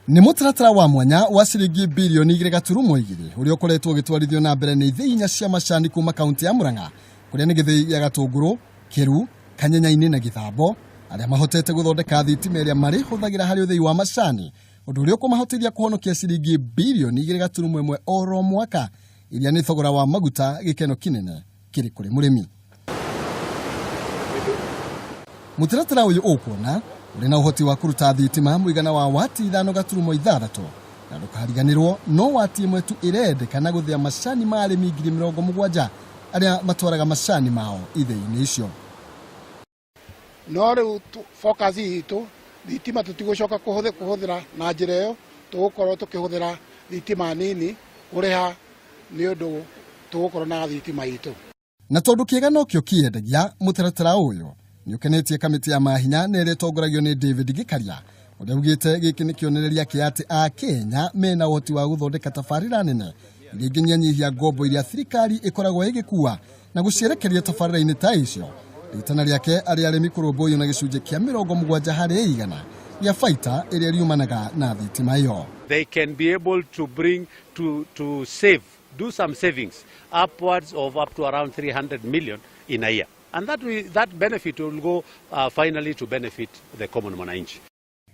Ni mutaratara wa mwanya wa ciringi birioni 2.2 uria ukoretwo gitwarithio na mbere ni ithii-ini cia macani kuuma kaunti ya Murang'a kuria ni githii ya gatunguru, kiru, kanyenya-ini na githambo aria mahotete guthondeka thitima iria marahuthagira hari uthii wa macani undu uria ukumahotithia kuhonokia ciringi birioni 2.1 oro mwaka iria ni thogora wa maguta gikeno kinene kiri kuri murimi. Mutaratara uyu ukuona uri na uhoti wa kuruta thitima mwigana wa wati 5.6 na ndukariganirwo no wati imwe tu irendekana guthia macani ma arimi 70,000 aria matwaraga macani mao ithii-ini icio. No riu focus itu thitima tutigucoka kuhuthira na njira iyo tugukorwo tukihuthira thitima nini kuriha ni undu tugukorwo na thitima itu. Na tondu kiegano kio kiendagia mutaratara uyu ni ukenetie kamiti ya mahinya na iretongoragio ni David Gikaria uria ugite giki ni kionereria kiati a Kenya mena uhoti wa guthondeka tafarira nene iria inginyanyihia ngombo iria thirikari ikoragwo igikua na gucierekeria tafarira-ini ta icio ritana riake ari arimi kurumbuyo na gicunje kia 70 hari 100 ya faita iria riumanaga na thitima iyo. They can be able to bring to save, do some savings upwards of up to around 300 million in a year. And that benefit will go finally to benefit the common mwananchi.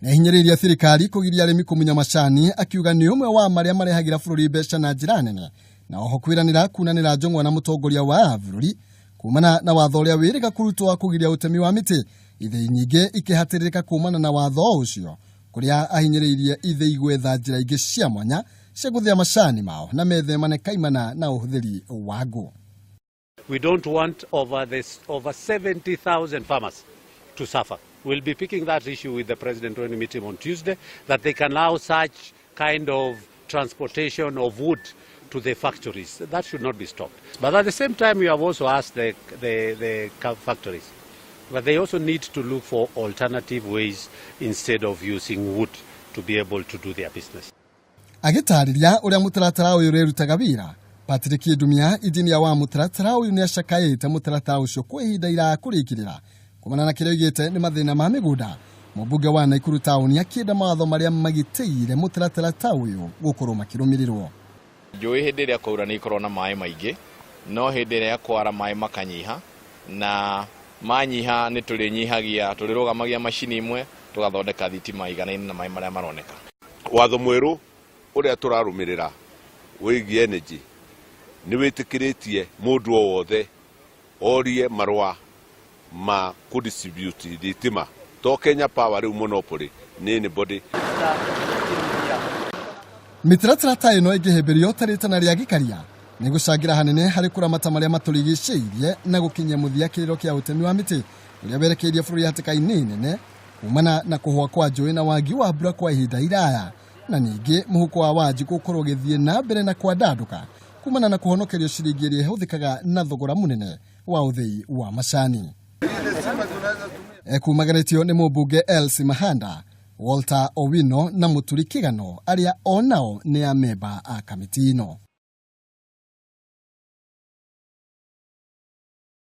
Na hinyiriria thirikari kugiria arimi kumunya macani akiuga ni umwe wa maria marehagira bururi mbeca na njira nene na oho kwiranira kunanira njongwa na mutongoria wa bururi kumana na watho uria wiriga kurutwa kugiria utemi wa miti ithii nyingi ikihatiririka kumana na watho ucio kuria ahinyiririe ithii gwetha njira ingi cia mwanya cia guthia macani mao na methemane kaimana na uhuthiri wa ngu. We don't want over 70,000 farmers to suffer. We'll be picking that issue with the President when we meet him on Tuesday, that they can allow such kind of transportation of wood to the factories. That should not be stopped. But at the same time, we have also asked the factories, but they also need to look for alternative ways instead of using wood to be able to do their business. Agitariria uria mutaratara uyu urutaga wira Patrick Dumia injinia wa Mutaratara uyu ni acakaite mutaratara ucio kwa ihinda ira kurikirira kumana na kiria igite ni mathina ma migunda mbunge wa Nakuru town akienda matho maria magiteire mutaratara ta uyu gukorwo makirumirirwo. Njui hindi ria kwaura ni ikorwo na mai maingi no hindi ria kwara mai makanyiha na manyiha ni turinyihagia turirugamagia machini imwe tugathondeka thitima igana-ini na mai maria maroneka. Watho mweru uria turarumirira wigie energy ni witikiritie mundu wothe orie marwa ma kudistribute thitima to Kenya Power riu monopoly ni anybody. Mitaratara ta ino ingihimbirio taritana ria Gikaria ni gucangira hanene hari kuramata maria maturigiceirie na gukinyia muthia kiriro kia utemi wa miti uria werekeirie bururi hatikaini nene kumana na kuhwa kwa njui na wagi wa mbura kwa ihinda iraya na ningi muhuko wa wanji gukorwo githie na mbere na kwandanduka kumana na kuhonokerio ciringi irihuthikaga na thogora munene wa uthii wa macani. Kumaganitio ni mbunge Mahanda, Walter Owino na Muturikigano aria onao ni amemba a kamiti ino.